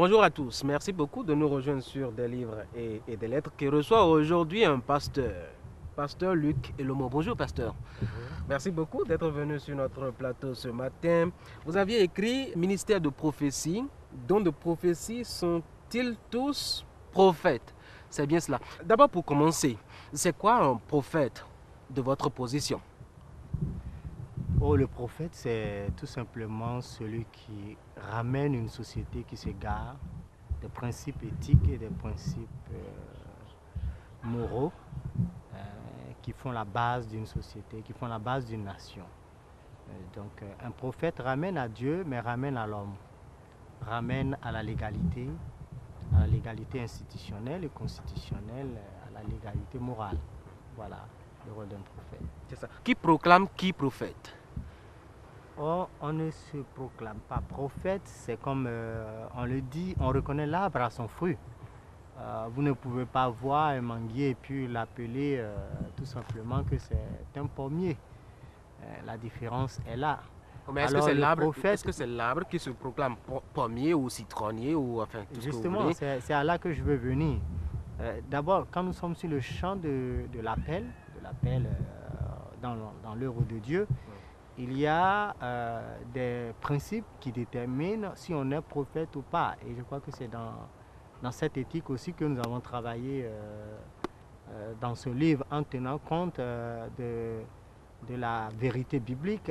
Bonjour à tous, merci beaucoup de nous rejoindre sur des livres et des lettres qui reçoit aujourd'hui un pasteur, pasteur Luc Elomo. Bonjour pasteur, Bonjour. merci beaucoup d'être venu sur notre plateau ce matin. Vous aviez écrit ministère de prophétie, dont de prophétie sont-ils tous prophètes? C'est bien cela. D'abord pour commencer, c'est quoi un prophète de votre position? Oh, le prophète, c'est tout simplement celui qui ramène une société qui s'égare des principes éthiques et des principes moraux euh, qui font la base d'une société, qui font la base d'une nation. Un prophète ramène à Dieu, mais ramène à l'homme, ramène à la légalité institutionnelle et constitutionnelle, à la légalité morale. Voilà le rôle d'un prophète. C'est ça. Qui proclame qui prophète? Or, on ne se proclame pas prophète, c'est comme on le dit, on reconnaît l'arbre à son fruit. Vous ne pouvez pas voir un manguier et puis l'appeler tout simplement que c'est un pommier. La différence est là. Mais est-ce que c'est l'arbre qui se proclame pommier ou citronnier ou enfin tout justement, c'est à là que je veux venir. D'abord, quand nous sommes sur le champ de l'appel dans l'œuvre de Dieu, il y a des principes qui déterminent si on est prophète ou pas. Et je crois que c'est dans cette éthique aussi que nous avons travaillé dans ce livre en tenant compte de la vérité biblique,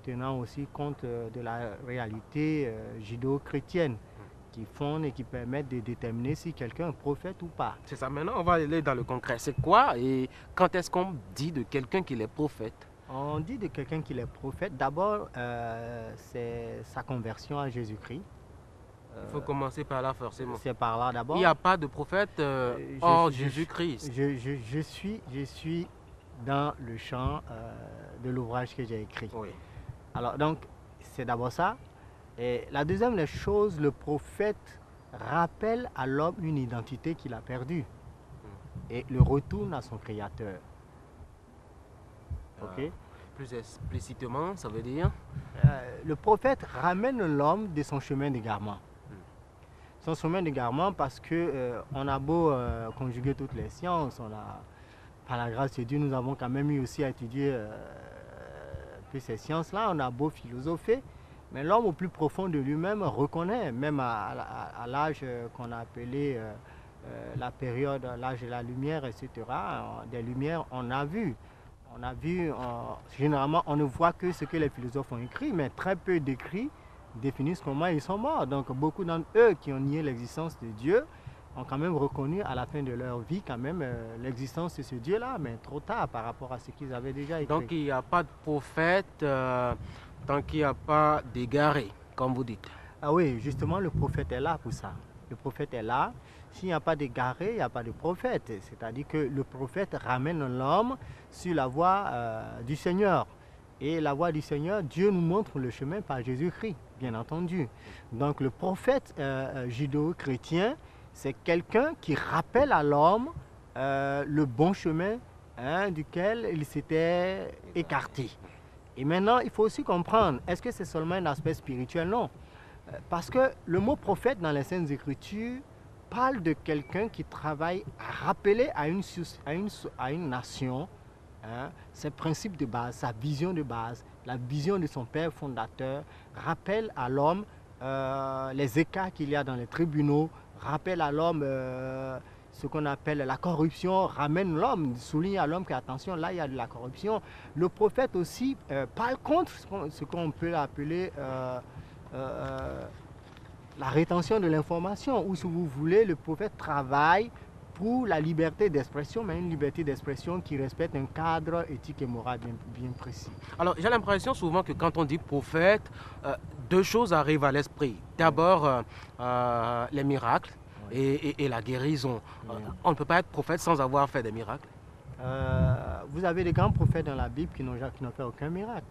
tenant aussi compte de la réalité judéo-chrétienne qui fondent et qui permettent de déterminer si quelqu'un est prophète ou pas. C'est ça, maintenant on va aller dans le concret. C'est quoi et quand est-ce qu'on dit de quelqu'un qu'il est prophète? On dit de quelqu'un qu'il est prophète, d'abord c'est sa conversion à Jésus-Christ. Il faut commencer par là forcément. C'est par là d'abord. Il n'y a pas de prophète hors Jésus-Christ. Je suis dans le champ de l'ouvrage que j'ai écrit. Oui. Alors donc c'est d'abord ça. Et la deuxième des choses, le prophète rappelle à l'homme une identité qu'il a perdue et le retourne à son créateur. Okay. Plus explicitement, ça veut dire le prophète ramène l'homme de son chemin d'égarement. Son chemin d'égarement parce que on a beau conjuguer toutes les sciences, par la grâce de Dieu, nous avons quand même eu aussi à étudier ces sciences-là, on a beau philosopher, mais l'homme au plus profond de lui-même reconnaît, même à l'âge qu'on a appelé la période, l'âge de la lumière, etc., des lumières, on a vu, généralement, on ne voit que ce que les philosophes ont écrit, mais très peu d'écrits définissent comment ils sont morts. Donc, beaucoup d'entre eux qui ont nié l'existence de Dieu ont quand même reconnu à la fin de leur vie quand même l'existence de ce Dieu-là, mais trop tard par rapport à ce qu'ils avaient déjà écrit. Donc, il n'y a pas de prophète tant qu'il n'y a pas d'égaré, comme vous dites. Ah oui, justement, le prophète est là pour ça. Le prophète est là. S'il n'y a pas d'égaré, il n'y a pas de prophète. C'est-à-dire que le prophète ramène l'homme sur la voie du Seigneur. Et la voie du Seigneur, Dieu nous montre le chemin par Jésus-Christ, bien entendu. Donc le prophète judéo-chrétien, c'est quelqu'un qui rappelle à l'homme le bon chemin duquel il s'était écarté. Et maintenant, il faut aussi comprendre, est-ce que c'est seulement un aspect spirituel? Non. Parce que le mot prophète dans les Saintes Écritures parle de quelqu'un qui travaille à rappeler à une nation ses principes de base, sa vision de base, la vision de son père fondateur, rappelle à l'homme les écarts qu'il y a dans les tribunaux, rappelle à l'homme ce qu'on appelle la corruption, ramène l'homme, souligne à l'homme qu'attention, là il y a de la corruption. Le prophète aussi parle contre ce qu'on peut appeler la rétention de l'information, ou si vous voulez, le prophète travaille pour la liberté d'expression, mais une liberté d'expression qui respecte un cadre éthique et moral bien précis. Alors j'ai l'impression souvent que quand on dit prophète, deux choses arrivent à l'esprit. D'abord les miracles et la guérison. On ne peut pas être prophète sans avoir fait des miracles. Vous avez des grands prophètes dans la Bible qui n'ont fait aucun miracle.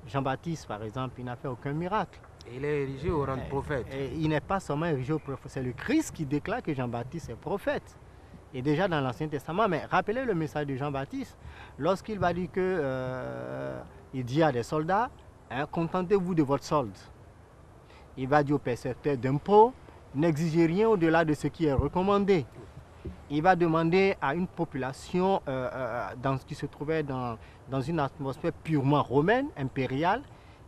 Jean-Baptiste, par exemple, il n'a fait aucun miracle. Il est érigé au rang de prophète. Il n'est pas seulement érigé au prophète, c'est le Christ qui déclare que Jean-Baptiste est prophète. Et déjà dans l'Ancien Testament, mais rappelez le message de Jean-Baptiste, lorsqu'il va dire que il dit à des soldats, contentez-vous de votre solde. Il va dire au percepteur d'impôts, n'exigez rien au-delà de ce qui est recommandé. Il va demander à une population qui se trouvait dans une atmosphère purement romaine, impériale,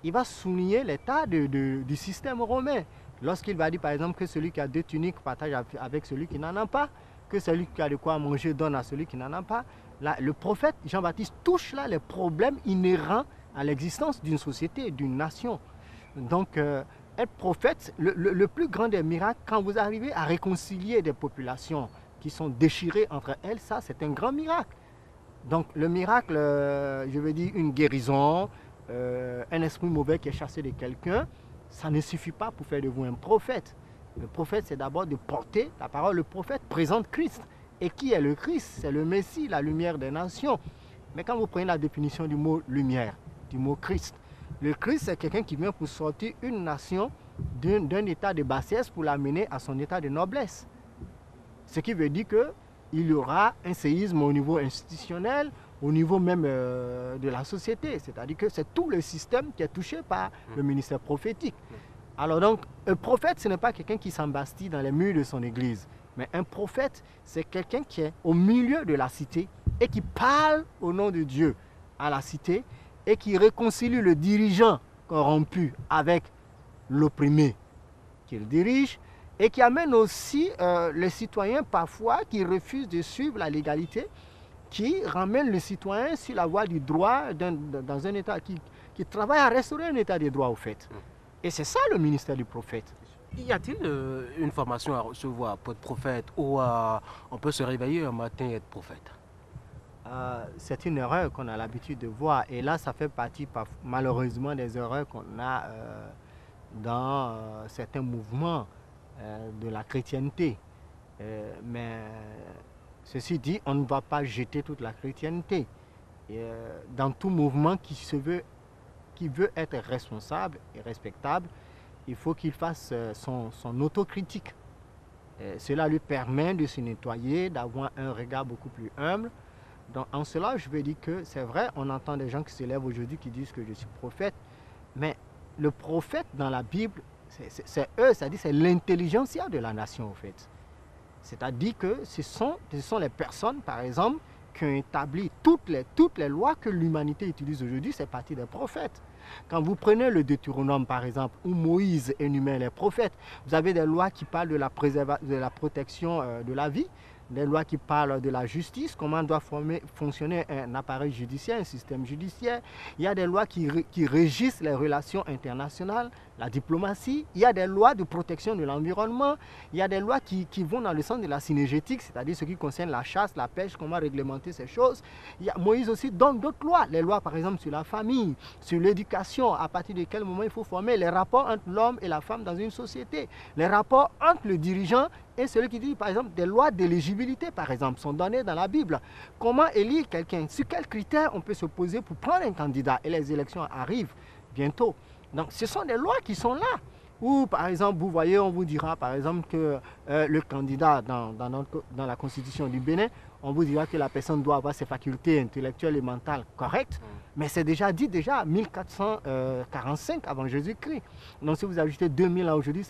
il va souligner l'état du système romain. Lorsqu'il va dire par exemple que celui qui a 2 tuniques partage avec celui qui n'en a pas, que celui qui a de quoi manger donne à celui qui n'en a pas, là, le prophète Jean-Baptiste touche là les problèmes inhérents à l'existence d'une société, d'une nation. Donc, être prophète, le plus grand des miracles, quand vous arrivez à réconcilier des populations qui sont déchirées entre elles, ça c'est un grand miracle. Donc le miracle, je veux dire une guérison, un esprit mauvais qui est chassé de quelqu'un, ça ne suffit pas pour faire de vous un prophète. Le prophète, c'est d'abord de porter la parole. Le prophète présente Christ. Et qui est le Christ? C'est le Messie, la lumière des nations. Mais quand vous prenez la définition du mot lumière, du mot Christ, le Christ, c'est quelqu'un qui vient pour sortir une nation d'un état de bassesse pour l'amener à son état de noblesse. Ce qui veut dire qu'il y aura un séisme au niveau institutionnel, au niveau même de la société. C'est-à-dire que c'est tout le système qui est touché par le ministère prophétique. Alors donc, un prophète, ce n'est pas quelqu'un qui s'embastille dans les murs de son église. Mais un prophète, c'est quelqu'un qui est au milieu de la cité et qui parle au nom de Dieu à la cité et qui réconcilie le dirigeant corrompu avec l'opprimé qu'il dirige et qui amène aussi les citoyens parfois qui refusent de suivre la légalité, qui ramène le citoyen sur la voie du droit dans un État qui travaille à restaurer un État de droit au fait. Et c'est ça le ministère du prophète. Y a-t-il une formation à recevoir pour être prophète ou on peut se réveiller un matin et être prophète? C'est une erreur qu'on a l'habitude de voir. Et là, ça fait partie malheureusement des erreurs qu'on a dans certains mouvements de la chrétienté. Mais ceci dit, on ne va pas jeter toute la chrétienté. Dans tout mouvement qui veut être responsable et respectable, il faut qu'il fasse son autocritique. Cela lui permet de se nettoyer, d'avoir un regard beaucoup plus humble. Donc, en cela, je veux dire que c'est vrai, on entend des gens qui se lèvent aujourd'hui qui disent que je suis prophète, mais le prophète dans la Bible, c'est eux, c'est-à-dire c'est l'intelligentsia de la nation en fait. C'est-à-dire que ce sont les personnes, par exemple, qui ont établi toutes les lois que l'humanité utilise aujourd'hui, c'est parti des prophètes. Quand vous prenez le Deutéronome, par exemple, où Moïse énumère les prophètes, vous avez des lois qui parlent de la protection de la vie, des lois qui parlent de la justice, comment doit fonctionner un appareil judiciaire, un système judiciaire. Il y a des lois qui régissent les relations internationales, la diplomatie. Il y a des lois de protection de l'environnement. Il y a des lois qui vont dans le sens de la synergétique, c'est-à-dire ce qui concerne la chasse, la pêche, comment réglementer ces choses. Moïse aussi donne d'autres lois. Les lois, par exemple, sur la famille, sur l'éducation, à partir de quel moment il faut former, les rapports entre l'homme et la femme dans une société, les rapports entre le dirigeant et celui qui dit, par exemple, des lois d'éligibilité, par exemple, sont données dans la Bible. Comment élire quelqu'un? Sur quels critères on peut se poser pour prendre un candidat? Et les élections arrivent bientôt. Donc, ce sont des lois qui sont là. Ou, par exemple, vous voyez, on vous dira, par exemple, que le candidat dans la constitution du Bénin, on vous dira que la personne doit avoir ses facultés intellectuelles et mentales correctes. Mais c'est déjà dit, déjà, 1445 avant Jésus-Christ. Donc, si vous ajoutez 2000 ans aujourd'hui,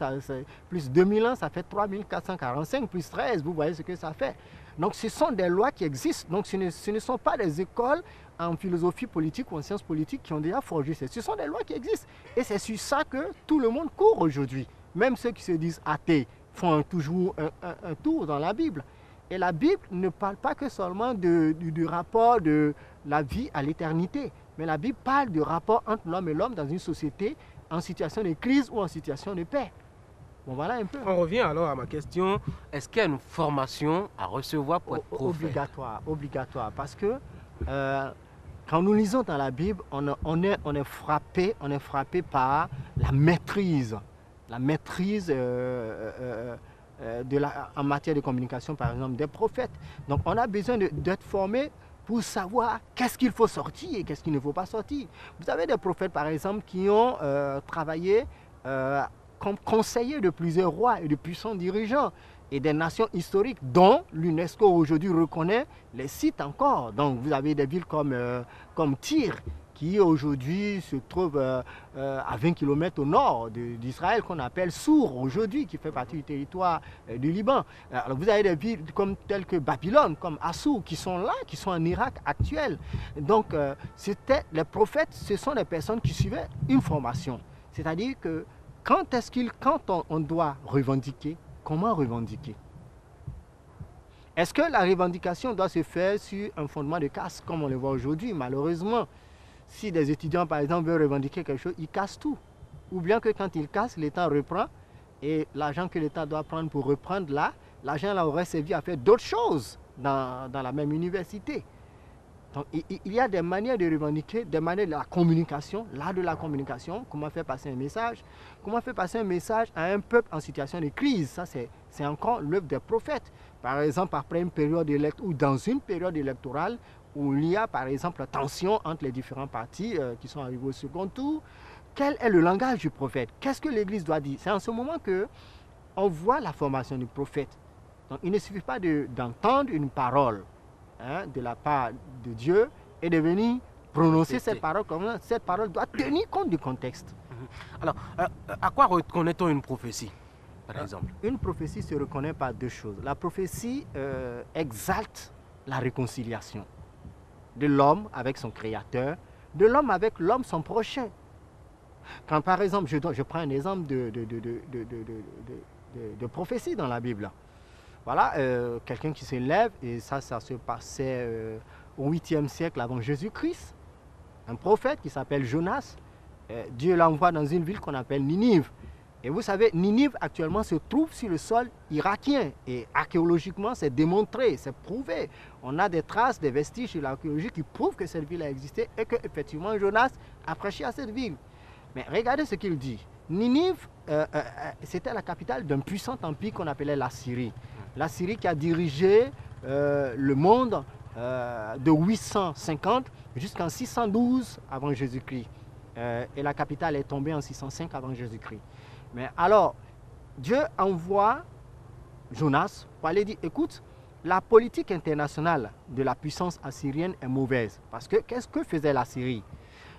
plus 2000 ans, ça fait 3445 plus 13. Vous voyez ce que ça fait. Donc, ce sont des lois qui existent. Donc, ce ne sont pas des écoles en philosophie politique ou en sciences politiques qui ont déjà forgé. Ce sont des lois qui existent. Et c'est sur ça que tout le monde court aujourd'hui. Même ceux qui se disent athées font toujours un tour dans la Bible. Et la Bible ne parle pas que seulement du rapport de la vie à l'éternité. Mais la Bible parle du rapport entre l'homme et l'homme dans une société en situation de crise ou en situation de paix. Bon, voilà un peu. On revient alors à ma question. Est-ce qu'il y a une formation à recevoir pour être prophète? Obligatoire. Parce que quand nous lisons dans la Bible, on est frappé par la maîtrise. La maîtrise en matière de communication, par exemple, des prophètes. Donc, on a besoin d'être formé pour savoir qu'est-ce qu'il faut sortir et qu'est-ce qu'il ne faut pas sortir. Vous avez des prophètes, par exemple, qui ont travaillé comme conseillers de plusieurs rois et de puissants dirigeants et des nations historiques dont l'UNESCO aujourd'hui reconnaît les sites encore. Donc, vous avez des villes comme Tyr, qui aujourd'hui se trouve à 20 km au nord d'Israël, qu'on appelle Sour aujourd'hui, qui fait partie du territoire du Liban. Alors vous avez des villes telles que Babylone, comme Assour, qui sont là, qui sont en Irak actuel. Donc les prophètes, ce sont des personnes qui suivaient une formation. C'est-à-dire que quand on doit revendiquer, comment revendiquer? Est-ce que la revendication doit se faire sur un fondement de casse, comme on le voit aujourd'hui? Malheureusement, si des étudiants, par exemple, veulent revendiquer quelque chose, ils cassent tout. Ou bien que quand ils cassent, l'État reprend, et l'argent que l'État doit prendre pour reprendre là, l'argent là aurait servi à faire d'autres choses dans la même université. Donc, il y a des manières de revendiquer, des manières de la communication, l'art de la communication, comment faire passer un message, comment faire passer un message à un peuple en situation de crise. Ça, c'est encore l'œuvre des prophètes. Par exemple, après une période électorale ou dans une période électorale où il y a, par exemple, tension entre les différents partis qui sont arrivés au second tour, quel est le langage du prophète? Qu'est-ce que l'Église doit dire? C'est en ce moment qu'on voit la formation du prophète. Donc, il ne suffit pas d'entendre une parole de la part de Dieu et de venir prononcer cette parole comme ça. Cette parole doit tenir compte du contexte. Alors, à quoi reconnaît-on une prophétie, par exemple? Une prophétie se reconnaît par deux choses. La prophétie exalte la réconciliation de l'homme avec son créateur, de l'homme avec l'homme son prochain. Quand par exemple, je prends un exemple de prophétie dans la Bible. Voilà, quelqu'un qui s'élève, et ça se passait au 8e siècle avant Jésus-Christ. Un prophète qui s'appelle Jonas. Dieu l'envoie dans une ville qu'on appelle Ninive. Et vous savez, Ninive actuellement se trouve sur le sol irakien. Et archéologiquement, c'est démontré, c'est prouvé. On a des traces, des vestiges de l'archéologie qui prouvent que cette ville a existé et qu'effectivement Jonas a prêché à cette ville. Mais regardez ce qu'il dit. Ninive, c'était la capitale d'un puissant empire qu'on appelait la Syrie. La Syrie qui a dirigé le monde de 850 jusqu'en 612 avant Jésus-Christ. Et la capitale est tombée en 605 avant Jésus-Christ. Mais alors, Dieu envoie Jonas pour aller dire, écoute, la politique internationale de la puissance assyrienne est mauvaise. Parce que qu'est-ce que faisait la Syrie?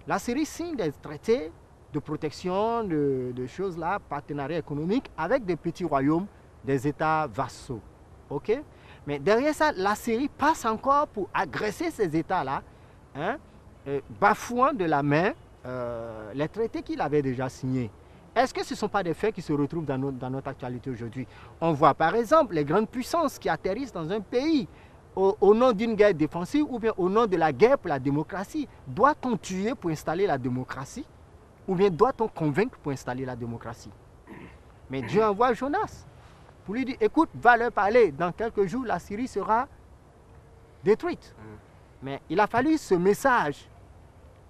La Syrie signe des traités de protection, de choses là, partenariat économique avec des petits royaumes, des États vassaux. Ok? Mais derrière ça, la Syrie passe encore pour agresser ces États-là, bafouant de la main les traités qu'il avait déjà signés. Est-ce que ce ne sont pas des faits qui se retrouvent dans notre actualité aujourd'hui? On voit par exemple les grandes puissances qui atterrissent dans un pays au nom d'une guerre défensive ou bien au nom de la guerre pour la démocratie. Doit-on tuer pour installer la démocratie? Ou bien doit-on convaincre pour installer la démocratie? Mais Dieu envoie Jonas pour lui dire, écoute, va leur parler, dans quelques jours, la Syrie sera détruite. Mais il a fallu ce message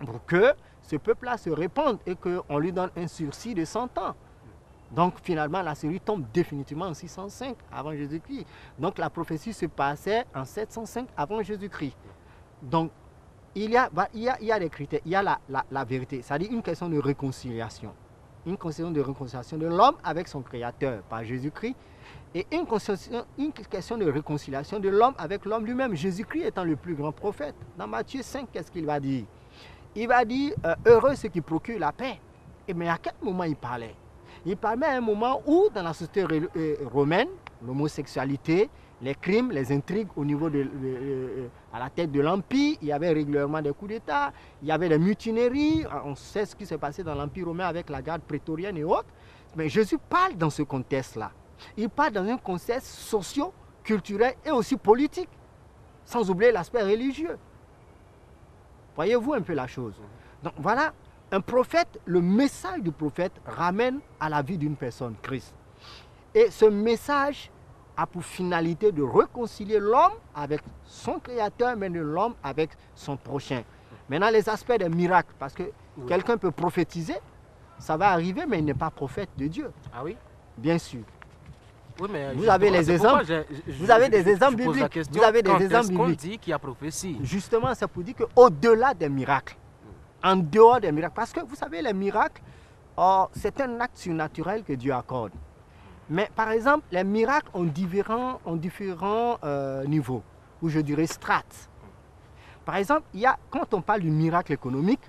pour que ce peuple-là se répande et qu'on lui donne un sursis de 100 ans. Donc finalement, la Syrie tombe définitivement en 605 avant Jésus-Christ. Donc la prophétie se passait en 705 avant Jésus-Christ. Donc il y a des critères, il y a la vérité, c'est-à-dire une question de réconciliation. Une question de réconciliation de l'homme avec son créateur par Jésus-Christ et une question de réconciliation de l'homme avec l'homme lui-même. Jésus-Christ étant le plus grand prophète. Dans Matthieu 5, qu'est-ce qu'il va dire? Il va dire, heureux ceux qui procurent la paix. Mais à quel moment il parlait? Il parlait à un moment où, dans la société romaine, l'homosexualité, les crimes, les intrigues au niveau à la tête de l'Empire, il y avait régulièrement des coups d'État, il y avait des mutineries, on sait ce qui s'est passé dans l'Empire romain avec la garde prétorienne et autres. Mais Jésus parle dans ce contexte-là. Il parle dans un contexte socio-culturel et aussi politique, sans oublier l'aspect religieux. Voyez-vous un peu la chose? Donc voilà, un prophète, le message du prophète ramène à la vie d'une personne, Christ. Et ce message a pour finalité de réconcilier l'homme avec son créateur, mais l'homme avec son prochain. Maintenant, les aspects des miracles, parce que quelqu'un peut prophétiser, ça va arriver, mais il n'est pas prophète de Dieu. Ah oui? Bien sûr. Oui, mais vous avez les exemples. Vous avez des exemples bibliques. Vous avez des exemples bibliques. Dit qu'il y a prophétie. Justement, c'est pour dire qu'au-delà des miracles, en dehors des miracles, parce que vous savez, les miracles, c'est un acte surnaturel que Dieu accorde. Mais par exemple, les miracles ont différents niveaux, ou je dirais strates. Par exemple, quand on parle du miracle économique,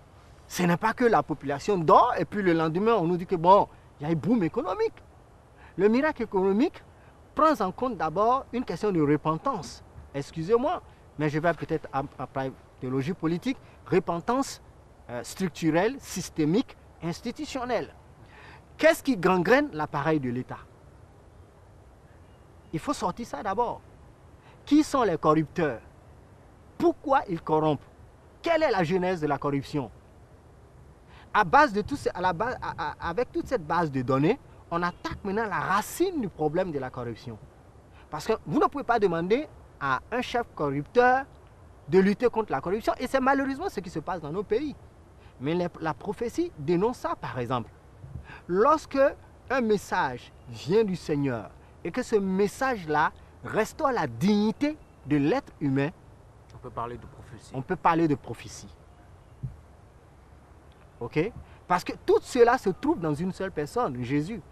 Ce n'est pas que la population dort et puis le lendemain, on nous dit que bon, il y a un boom économique. Le miracle économique prend en compte d'abord une question de repentance. Excusez-moi, mais je vais peut-être après théologie politique, repentance structurelle, systémique, institutionnelle. Qu'est-ce qui gangrène l'appareil de l'État? Il faut sortir ça d'abord. Qui sont les corrupteurs? Pourquoi ils corrompent? Quelle est la genèse de la corruption? À base de tout ce, avec toute cette base de données, on attaque maintenant la racine du problème de la corruption. Parce que vous ne pouvez pas demander à un chef corrupteur de lutter contre la corruption. Et c'est malheureusement ce qui se passe dans nos pays. Mais la prophétie dénonce ça, par exemple. Lorsque un message vient du Seigneur et que ce message-là restaure la dignité de l'être humain, on peut parler de prophétie. On peut parler de prophétie. Ok? Parce que tout cela se trouve dans une seule personne, Jésus.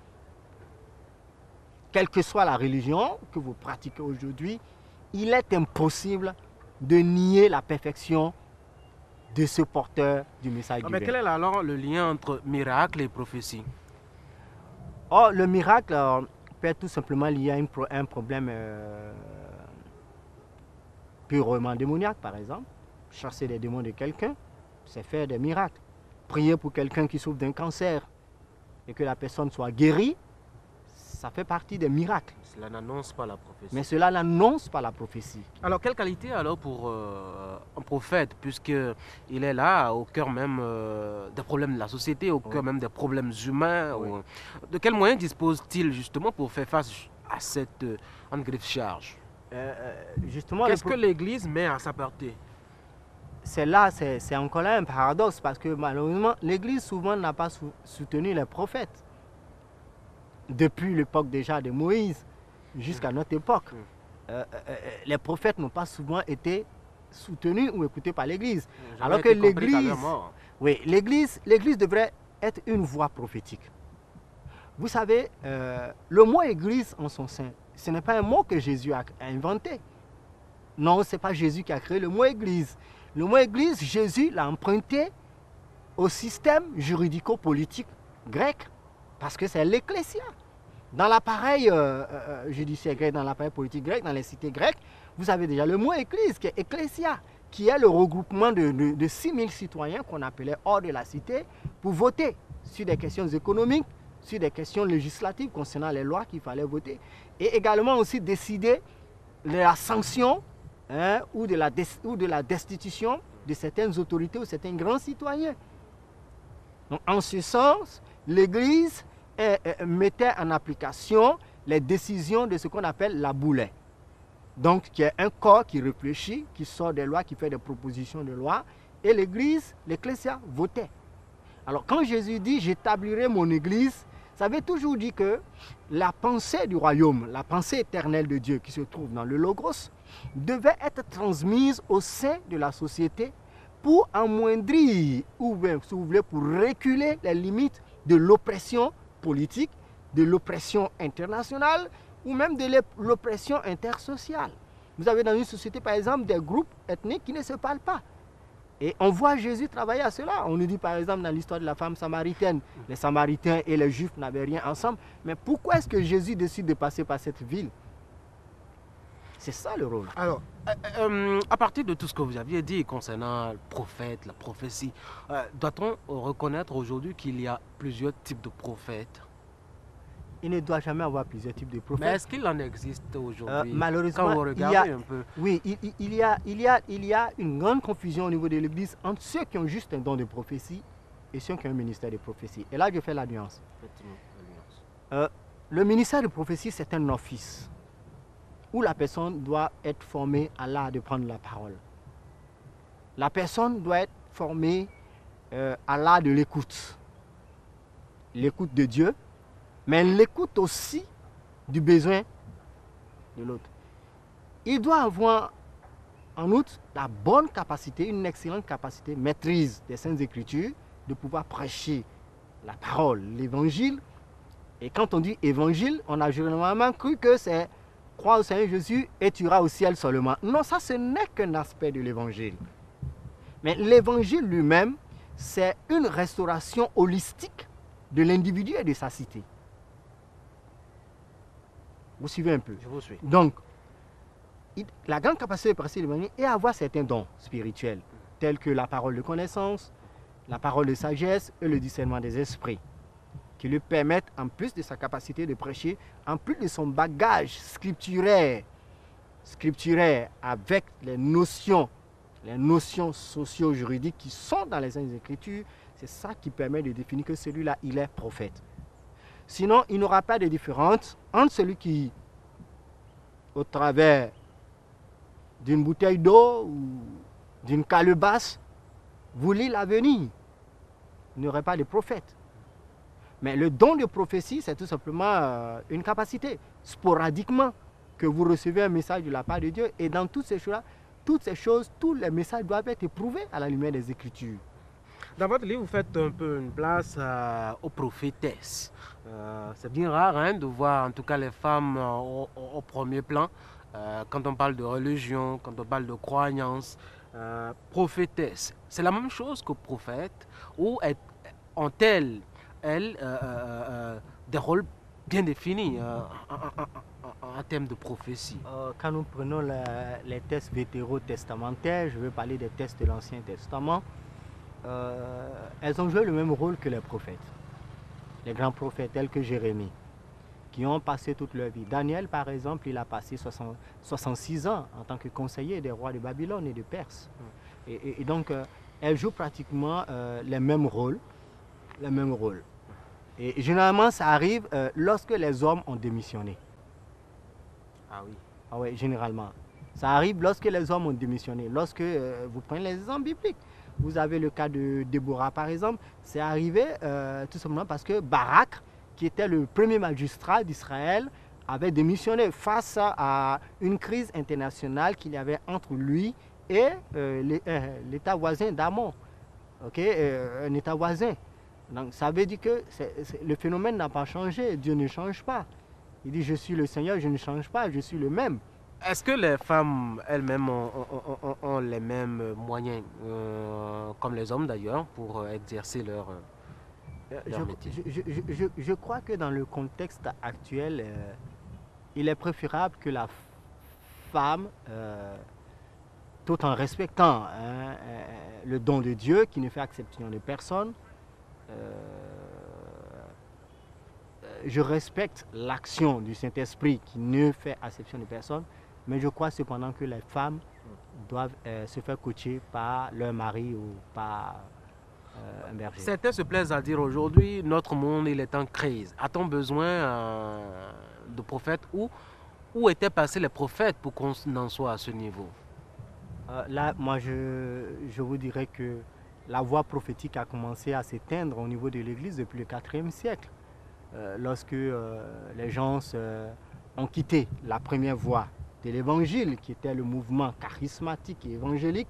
Quelle que soit la religion que vous pratiquez aujourd'hui, il est impossible de nier la perfection de ce porteur du message divin. Mais quel est alors le lien entre miracle et prophétie? Oh, le miracle peut être tout simplement lié à un problème purement démoniaque, par exemple. Chasser des démons de quelqu'un, c'est faire des miracles. Prier pour quelqu'un qui souffre d'un cancer et que la personne soit guérie, ça fait partie des miracles. Cela n'annonce pas la prophétie. Mais cela n'annonce pas la prophétie. Alors, quelle qualité alors pour un prophète, puisqu'il est là au cœur même des problèmes de la société, au cœur même des problèmes humains? De quels moyens dispose-t-il justement pour faire face à cette charge? Justement, qu'est-ce que l'Église met à sa portée? C'est encore là un paradoxe parce que malheureusement, l'Église souvent n'a pas soutenu les prophètes. Depuis l'époque déjà de Moïse jusqu'à notre époque. Les prophètes n'ont pas souvent été soutenus ou écoutés par l'Église. Alors que l'Église, oui, l'Église devrait être une voix prophétique. Vous savez, le mot Église en son sein, ce n'est pas un mot que Jésus a inventé. Non, ce n'est pas Jésus qui a créé le mot Église. Le mot Église, Jésus l'a emprunté au système juridico-politique grec, parce que c'est l'Ecclésia. Dans l'appareil judiciaire grec, dans l'appareil politique grec, dans les cités grecques, vous avez déjà le mot Église, qui est Ecclésia, qui est le regroupement de 6000 citoyens qu'on appelait hors de la cité pour voter sur des questions économiques, sur des questions législatives concernant les lois qu'il fallait voter, et également aussi décider de la sanction ou de la destitution de certaines autorités ou certains grands citoyens. Donc, en ce sens, l'Église mettait en application les décisions de ce qu'on appelle la boulée. Donc, qui est un corps qui réfléchit, qui sort des lois, qui fait des propositions de loi, et l'Église, l'Ecclésia, votait. Alors, quand Jésus dit « j'établirai mon Église », ça veut toujours dire que la pensée du royaume, la pensée éternelle de Dieu qui se trouve dans le Logos, devait être transmise au sein de la société pour amoindrir, ou bien, si vous voulez, pour reculer les limites de l'oppression politique, de l'oppression internationale, ou même de l'oppression intersociale. Vous avez dans une société, par exemple, des groupes ethniques qui ne se parlent pas. Et on voit Jésus travailler à cela. On nous dit par exemple dans l'histoire de la femme samaritaine, les Samaritains et les Juifs n'avaient rien ensemble. Mais pourquoi est-ce que Jésus décide de passer par cette ville? C'est ça le rôle. Alors, à partir de tout ce que vous aviez dit concernant le prophète, la prophétie, doit-on reconnaître aujourd'hui qu'il y a plusieurs types de prophètes? Il ne doit jamais avoir plusieurs types de prophètes. Mais est-ce qu'il en existe aujourd'hui? Malheureusement, quand vous regardez un peu. Oui, il y a une grande confusion au niveau de l'Église entre ceux qui ont juste un don de prophétie et ceux qui ont un ministère de prophétie. Et là, je fais la nuance. Le ministère de prophétie, c'est un office où la personne doit être formée à l'art de prendre la parole. La personne doit être formée à l'art de l'écoute. L'écoute de Dieu, mais l'écoute aussi du besoin de l'autre. Il doit avoir en outre la bonne capacité, une excellente capacité, maîtrise des Saintes Écritures, de pouvoir prêcher la parole, l'évangile. Et quand on dit évangile, on a généralement cru que c'est croire au Seigneur Jésus et tu iras au ciel seulement. Non, ça ce n'est qu'un aspect de l'évangile. Mais l'évangile lui-même, c'est une restauration holistique de l'individu et de sa cité. Vous suivez un peu? Je vous suis. Donc, la grande capacité de passer l'évangile est avoir certains dons spirituels, tels que la parole de connaissance, la parole de sagesse et le discernement des esprits, qui lui permettent, en plus de sa capacité de prêcher, en plus de son bagage scripturaire avec les notions socio-juridiques qui sont dans les Saintes Écritures, c'est ça qui permet de définir que celui-là, il est prophète. Sinon, il n'aura pas de différence entre celui qui, au travers d'une bouteille d'eau ou d'une calebasse, vous lit l'avenir. Il n'y aurait pas de prophète. Mais le don de prophétie, c'est tout simplement une capacité, sporadiquement, que vous recevez un message de la part de Dieu. Et dans toutes ces choses, tous les messages doivent être éprouvés à la lumière des Écritures. Dans votre livre, vous faites un peu une place aux prophétesses. C'est bien rare hein, de voir en tout cas les femmes au premier plan. Quand on parle de religion, quand on parle de croyance, prophétesse, c'est la même chose que prophète, ou ont-elles, des rôles bien définis en termes de prophétie? Quand nous prenons les textes vétérotestamentaires, je veux parler des textes de l'Ancien Testament, elles ont joué le même rôle que les prophètes. Les grands prophètes tels que Jérémie, qui ont passé toute leur vie. Daniel, par exemple, il a passé 66 ans en tant que conseiller des rois de Babylone et de Perse. Et donc, elles jouent pratiquement les mêmes rôles. Et généralement, ça arrive lorsque les hommes ont démissionné. Ah oui. Ah oui, généralement. Ça arrive lorsque les hommes ont démissionné. Lorsque vous prenez les exemples bibliques. Vous avez le cas de Déborah, par exemple. C'est arrivé tout simplement parce que Barak, qui était le premier magistrat d'Israël, avait démissionné face à une crise internationale qu'il y avait entre lui et l'État voisin d'Amon. Un État voisin. Donc ça veut dire que le phénomène n'a pas changé. Dieu ne change pas. Il dit, je suis le Seigneur, je ne change pas, je suis le même. Est-ce que les femmes elles-mêmes ont les mêmes moyens, comme les hommes d'ailleurs, pour exercer leur métier? Je crois que dans le contexte actuel, il est préférable que la femme, tout en respectant le don de Dieu qui ne fait exception de personne, je respecte l'action du Saint-Esprit qui ne fait exception de personne, mais je crois cependant que les femmes doivent se faire coacher par leur mari ou par un berger. Certains se plaisent à dire aujourd'hui, notre monde il est en crise. A-t-on besoin de prophètes? Où étaient passés les prophètes pour qu'on en soit à ce niveau? Là, moi, je vous dirais que la voix prophétique a commencé à s'éteindre au niveau de l'Église depuis le IVe siècle. Lorsque les gens ont quitté la première voie de l'Évangile, qui était le mouvement charismatique et évangélique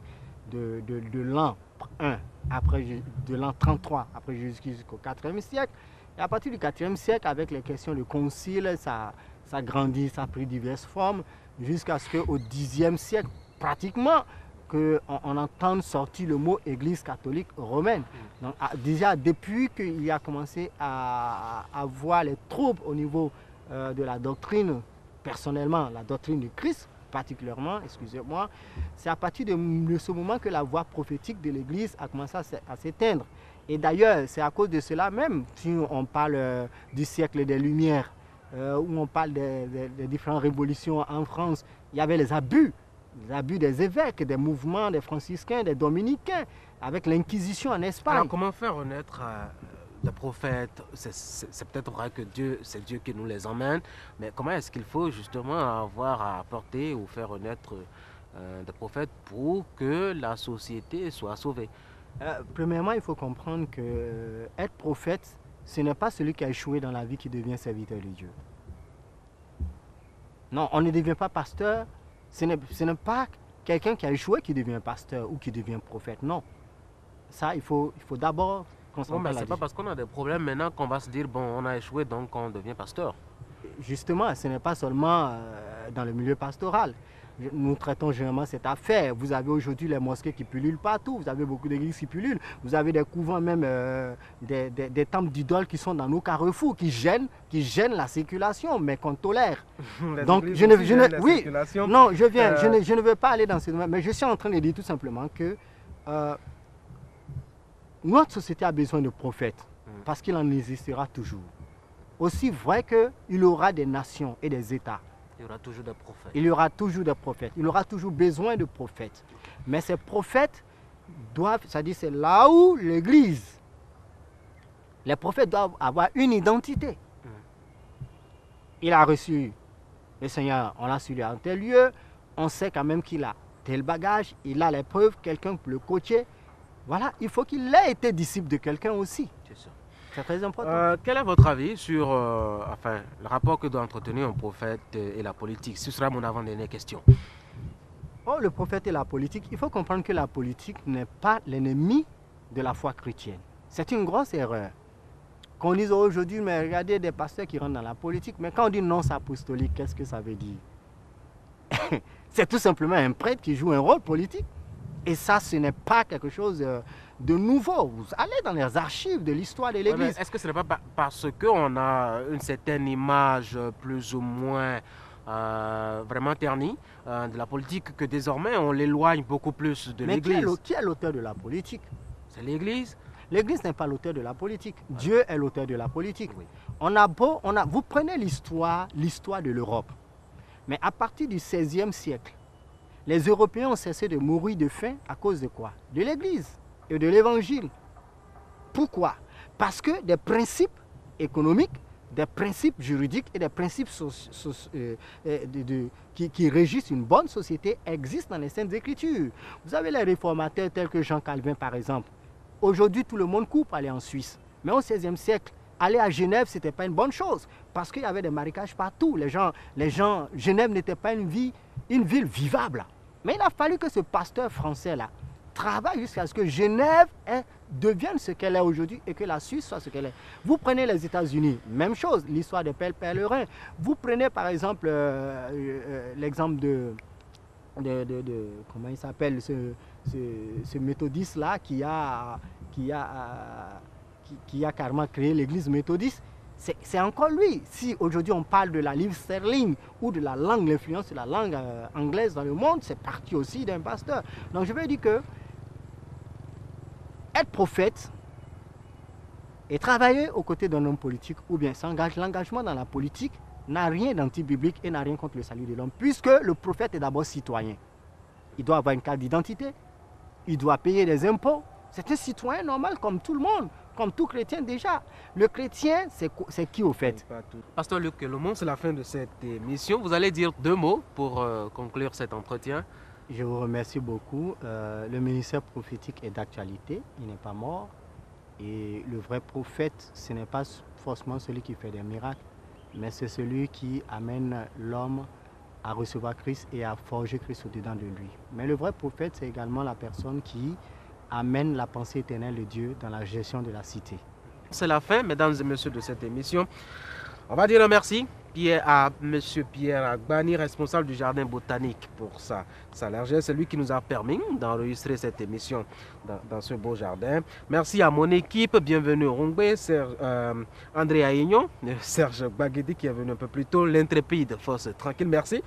de l'an 1, de l'an 33 après Jésus jusqu'au IVe siècle. Et à partir du IVe siècle, avec les questions de concile, ça grandit, ça a pris diverses formes, jusqu'à ce qu'au Xe siècle, pratiquement, qu'on entende sortir le mot Église catholique romaine. Donc, déjà, depuis qu'il a commencé à avoir les troubles au niveau de la doctrine, personnellement, la doctrine du Christ, particulièrement, excusez-moi, c'est à partir de ce moment que la voix prophétique de l'Église a commencé à s'éteindre. Et d'ailleurs, c'est à cause de cela même, si on parle du siècle des Lumières, où on parle des différentes révolutions en France, il y avait les abus des évêques, des mouvements des franciscains, des dominicains, avec l'Inquisition en Espagne. Alors comment faire renaître des prophètes? C'est peut-être vrai que c'est Dieu qui nous les emmène, mais comment est-ce qu'il faut justement avoir à apporter ou faire renaître des prophètes pour que la société soit sauvée? Premièrement, il faut comprendre que être prophète, ce n'est pas celui qui a échoué dans la vie qui devient serviteur de Dieu. Non, on ne devient pas pasteur. Ce n'est pas quelqu'un qui a échoué qui devient pasteur ou qui devient prophète. Non. Ça, il faut d'abord concentrer ce n'est pas parce qu'on a des problèmes maintenant qu'on va se dire, bon, on a échoué, donc on devient pasteur. Justement, ce n'est pas seulement dans le milieu pastoral. nous traitons généralement cette affaire. Vous avez aujourd'hui les mosquées qui pullulent partout, vous avez beaucoup d'églises qui pullulent, vous avez des couvents même, des temples d'idoles qui sont dans nos carrefours, qui gênent la circulation, mais qu'on tolère. Donc, je ne veux pas aller dans ce domaine, mais je suis en train de dire tout simplement que notre société a besoin de prophètes, parce qu'il en existera toujours. Aussi vrai qu'il y aura des nations et des États. Il y aura toujours des prophètes. Il y aura toujours des prophètes. Il aura toujours besoin de prophètes. Mais ces prophètes doivent, c'est-à-dire c'est là où l'Église, les prophètes doivent avoir une identité. Il a reçu le Seigneur, on l'a suivi en tel lieu, on sait quand même qu'il a tel bagage, il a les preuves, quelqu'un pour le coacher. Voilà, il faut qu'il ait été disciple de quelqu'un aussi. C'est ça. C'est très important. Quel est votre avis sur le rapport que doit entretenir un prophète et la politique? Ce sera mon avant-dernière question. Oh, le prophète et la politique, il faut comprendre que la politique n'est pas l'ennemi de la foi chrétienne. C'est une grosse erreur. Qu'on dise aujourd'hui, mais regardez des pasteurs qui rentrent dans la politique, mais quand on dit non apostolique, qu'est-ce que ça veut dire? C'est tout simplement un prêtre qui joue un rôle politique. Et ça, ce n'est pas quelque chose de nouveau. Vous allez dans les archives de l'histoire de l'Église. Est-ce que ce n'est pas parce qu'on a une certaine image plus ou moins vraiment ternie de la politique que désormais on l'éloigne beaucoup plus de l'Église? Mais qui est l'auteur de la politique? C'est l'Église. L'Église n'est pas l'auteur de la politique. Dieu est l'auteur de la politique. Oui. Vous prenez l'histoire de l'Europe. Mais à partir du XVIe siècle, les Européens ont cessé de mourir de faim à cause de quoi? De l'Église et de l'Évangile. Pourquoi? Parce que des principes économiques, des principes juridiques et des principes qui régissent une bonne société existent dans les Saintes Écritures. Vous avez les réformateurs tels que Jean Calvin par exemple. Aujourd'hui, tout le monde court pour aller en Suisse. Mais au XVIe siècle, aller à Genève, ce n'était pas une bonne chose. Parce qu'il y avait des marécages partout. Genève n'était pas une ville vivable. Mais il a fallu que ce pasteur français-là travaille jusqu'à ce que Genève devienne ce qu'elle est aujourd'hui et que la Suisse soit ce qu'elle est. Vous prenez les États-Unis, même chose, l'histoire des pèlerins. Vous prenez par exemple l'exemple de comment il s'appelle, ce méthodiste-là qui a carrément créé l'église méthodiste. C'est encore lui. Si aujourd'hui on parle de la livre sterling ou de la langue, l'influence de la langue anglaise dans le monde, c'est parti aussi d'un pasteur. Donc je veux dire que être prophète et travailler aux côtés d'un homme politique ou bien l'engagement dans la politique n'a rien d'anti-biblique et n'a rien contre le salut de l'homme, puisque le prophète est d'abord citoyen. Il doit avoir une carte d'identité, il doit payer des impôts. C'est un citoyen normal comme tout le monde, comme tout chrétien déjà. Le chrétien, c'est qui au fait? Pasteur Luc Lomond, c'est la fin de cette émission. Vous allez dire 2 mots pour conclure cet entretien. Je vous remercie beaucoup. Le ministère prophétique est d'actualité, il n'est pas mort. Et le vrai prophète, ce n'est pas forcément celui qui fait des miracles, mais c'est celui qui amène l'homme à recevoir Christ et à forger Christ au-dedans de lui. Mais le vrai prophète, c'est également la personne qui amène la pensée éternelle de Dieu dans la gestion de la cité. C'est la fin, mesdames et messieurs, de cette émission. On va dire un merci à M. Pierre Agbani, responsable du jardin botanique, pour sa largesse. C'est lui qui nous a permis d'enregistrer cette émission dans ce beau jardin. Merci à mon équipe. Bienvenue au Rongbe, André Aignon, Serge Baguedi qui est venu un peu plus tôt, l'intrépide force tranquille. Merci.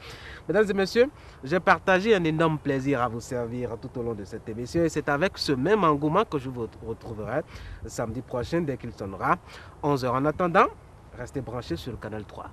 Mesdames et messieurs, j'ai partagé un énorme plaisir à vous servir tout au long de cette émission. Et c'est avec ce même engouement que je vous retrouverai samedi prochain dès qu'il sonnera 11h. En attendant, restez branchés sur le canal 3.